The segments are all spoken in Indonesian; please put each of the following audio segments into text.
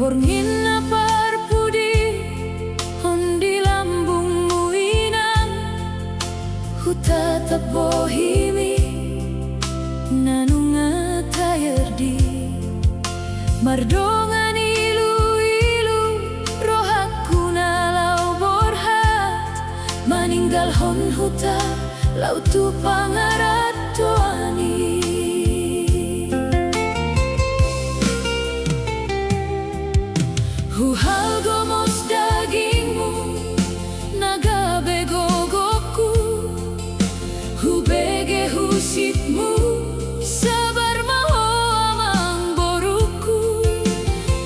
Borngina parpudi hondi lambungmu inang hutatap bohimi nanunga tayardi mardongan ilu-ilu rohakku nalau borhat maninggal hon huta lau tu pangarat toani. Huhal gomos dagingmu, naga begogoku, hubege husitmu, sabar maho amang boruku,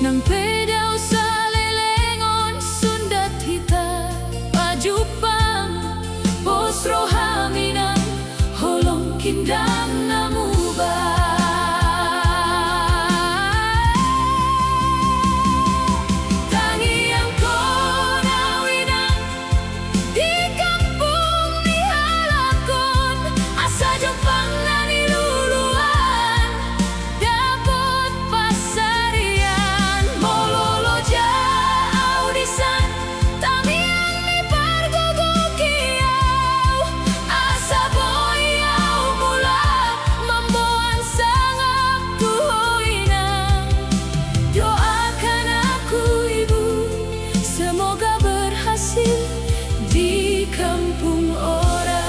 nang pedau salelengon sundat hita, pajupang, bos rohaminang, holong kindang namubah. Di kampung orang.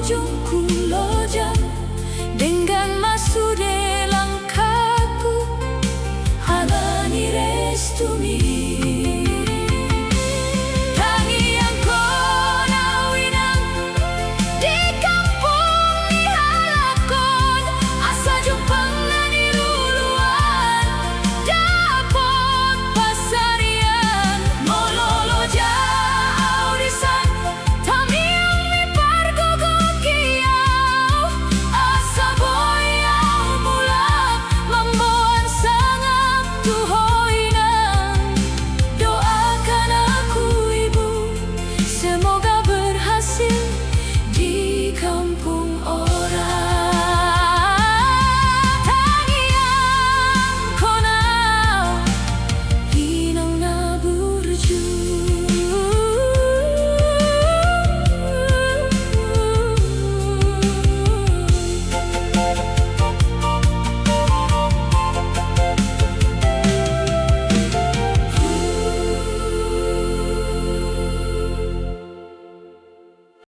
Ujungku loja dengan masude langkahku halani restumi.